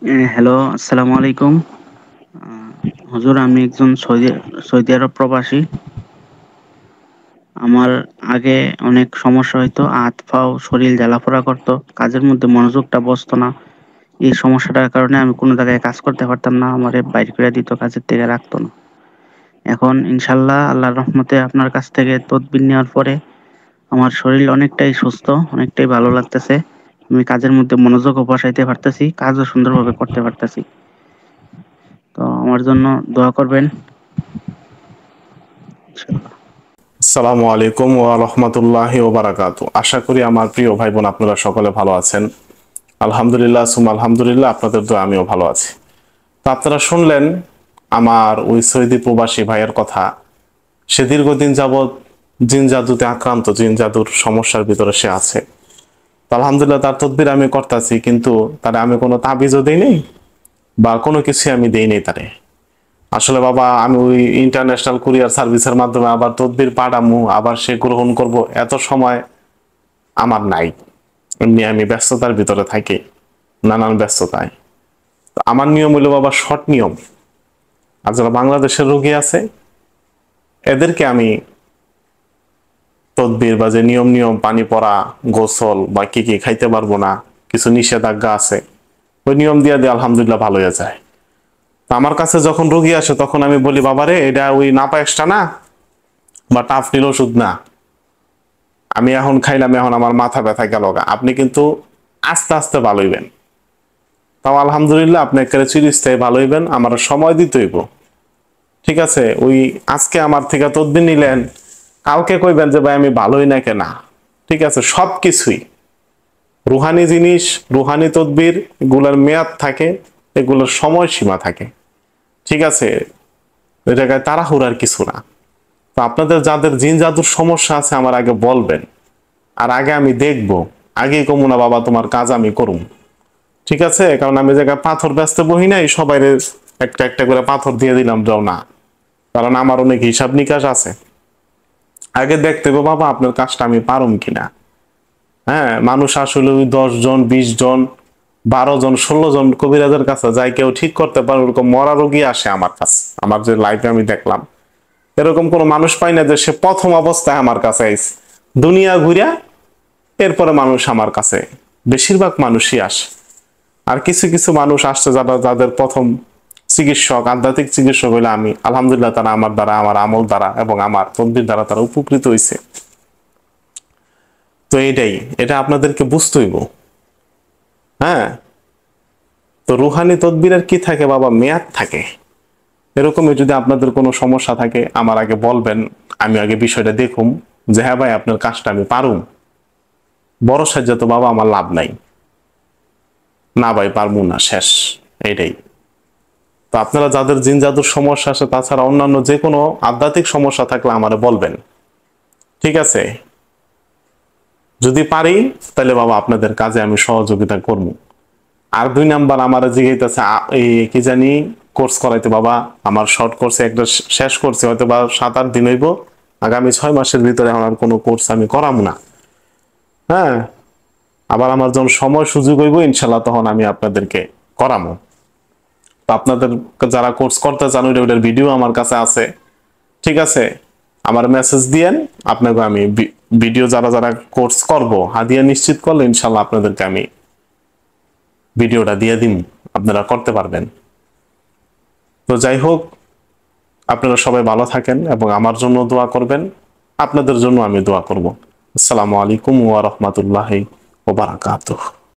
Hello, আসসালামু আলাইকুম। আ হুজুর, আমি একজন সৌদি আরব প্রবাসী। আমার আগে অনেক সমস্যা হইতো। হাত-পাও, শরীর জ্বালাপোড়া করতো। কাজের মধ্যে মনোযোগটা বসতো না। এই সমস্যাটার কারণে আমি কোন জায়গায় কাজ করতে পারতাম না। আমারে বাইর কইরা দিত, কাজের থেকে রাখতো না। এখন ইনশাআল্লাহ আল্লাহর রহমতে আপনার কাছ থেকে তদবির নেওয়ার পরে আমার শরীর অনেকটাই সুস্থ, অনেকটাই ভালো লাগতেছে। আমি কাজের মধ্যে মনোযোগও বসাইতে পারতেছি, কাজও সুন্দরভাবে করতে পারতেছি। তো আমার জন্য দোয়া করবেন ইনশাআল্লাহ। আসসালামু আলাইকুম ওয়া রাহমাতুল্লাহি ওয়া বারাকাতু। আশা করি আমার প্রিয় ভাই বোন আপনারা সকলে ভালো আছেন। আলহামদুলিল্লাহ সুম্মা আলহামদুলিল্লাহ, আপনাদের দোয়া আমিও ভালো আছি। তো আপনারা শুনলেন আমার ওই সৌদি প্রবাসী ভাইয়ের কথা। সে দীর্ঘদিন যাবৎ জিন জাদুতে আক্রান্ত, জিন জাদুর সমস্যার ভিতরে সে আছে। তো আলহামদুলিল্লাহ তার তদবির আমি করতেছি, কিন্তু তারে আমি কোনো তাবিজও দেই নেই বা কোনো কিছু আমি দেই নেই তারে। আসলে বাবা, আমি ওই ইন্টারন্যাশনাল কুরিয়ার সার্ভিসের মাধ্যমে আবার তদবির পাঠামু, আবার সে গ্রহণ করব, এত সময় আমার নাই। এমনি আমি ব্যস্ততার ভিতরে থাকি, নানান ব্যস্ততায়। তো আমার নিয়ম হইল বাবা শর্ট নিয়ম। আর যারা বাংলাদেশের রোগী আছে এদেরকে আমি তদবির বা যে নিয়ম নিয়ম পানি পড়া, গোসল বা কি কি খাইতে পারবো না, কিছু নিষেধাজ্ঞা আছে, ওই নিয়ম দিয়ে দিয়ে আলহামদুলিল্লাহ ভালো হয়ে যায়। তো আমার কাছে যখন রোগী আসে তখন আমি বলি, বাবারে এটা ওই নাপা এক্সট্রা না বা টাফনিল ওষুধ না, আমি এখন খাইলাম, এখন আমার মাথা ব্যথা গেল গা, আপনি কিন্তু আস্তে আস্তে ভালো হইবেন। তাও আলহামদুলিল্লাহ আপনি একেবারে চিরস্থায়ী ভালো হইবেন, আমার সময় দিতে হইব। ঠিক আছে, ওই আজকে আমার থেকে তদবির নিলেন, কালকে কইবেন যে ভাই আমি ভালোই না কেনা। ঠিক আছে, সবকিছুই রুহানি জিনিস, রুহানি তদবির, এগুলোর মেয়াদ থাকে, এগুলোর সময়সীমা থাকে। ঠিক আছে, ওই জায়গায় তাড়াহুড়ার কিছু না। তো আপনাদের যাদের জিন জাদুর সমস্যা আছে আমার আগে বলবেন, আর আগে আমি দেখব, আগে কমু না বাবা তোমার কাজ আমি করুম। ঠিক আছে, কারণ আমি জায়গায় পাথর ব্যস্ত বহি নাই, সবাই একটা একটা করে পাথর দিয়ে দিলাম যাও না, কারণ আমার অনেক হিসাব নিকাশ আছে। আগে দেখতে হবে বাবা আপনার কাজটা আমি পারুম কিনা। হ্যাঁ, মানুষ আসলে ওই 10 জন 20 জন 12 জন 16 জন কবিরাজের কাছে যায়, কেউ ঠিক করতে পারে ওরকম মরা রোগী আসে আমার কাছে। আমার যে লাইফে আমি দেখলাম এরকম কোনো মানুষ পাই না যে সে প্রথম অবস্থায় আমার কাছে আইছে, দুনিয়া ঘুরিয়া এরপরে মানুষ আমার কাছে, বেশিরভাগ মানুষই আসে। আর কিছু কিছু মানুষ আসছে যারা, যাদের প্রথম চিকিৎসক, আধ্যাত্মিক চিকিৎসক হইলে আমি, আলহামদুলিল্লাহ তারা আমার দ্বারা, আমার আমল দ্বারা এবং আমার তদবির দ্বারা তারা উপকৃত হয়েছে। তো এটাই, এটা আপনাদেরকে বুঝতে হইব। হ্যাঁ, তো রুহানি তদবিরের কি থাকে বাবা, মেয়াদ থাকে। এরকমই যদি আপনাদের কোনো সমস্যা থাকে আমার আগে বলবেন, আমি আগে বিষয়টা দেখুম যে হ্যাঁ ভাই আপনার কাজটা আমি পারুম। বড় সাহায্য তো বাবা আমার লাভ নাই, না ভাই পারবো না, শেষ, এইটাই। তো আপনারা যাদের জিন জাদুর সমস্যা আছে, তাছাড়া অন্যান্য যে কোনো আধ্যাত্মিক সমস্যা থাকলে আমারে বলবেন। ঠিক আছে, যদি পারি তাহলে বাবা আপনাদের কাজে আমি সহযোগিতা করব। আর 2 নাম্বার আমার জিজ্ঞাসা, এই কি জানি কোর্স করাইতে বাবা, আমার শর্ট কোর্সে একটা শেষ করছে, হয়তো বা 7-8 দিন হইব, আগামী 6 মাসের ভিতরে আমার কোনো কোর্স আমি করাবো না। হ্যাঁ, আবার আমার যখন সময় সুযোগ হইব ইনশাল্লাহ তখন আমি আপনাদেরকে করাবো। তো আপনাদের যারা কোর্স করতে চান ওইটার ভিডিও আমার কাছে আছে। ঠিক আছে, আমার মেসেজ দিয়েন, আপনাকে আমি ভিডিও, যারা যারা কোর্স করব হাদিয়া নিশ্চিত করলে ইনশাল্লাহ আপনাদেরকে আমি ভিডিওটা দিয়ে দিন, আপনারা করতে পারবেন। তো যাই হোক, আপনারা সবাই ভালো থাকেন এবং আমার জন্য দোয়া করবেন, আপনাদের জন্য আমি দোয়া করব। আসসালামু আলাইকুম ওয়া রাহমাতুল্লাহি ওয়া বারাকাতুহু।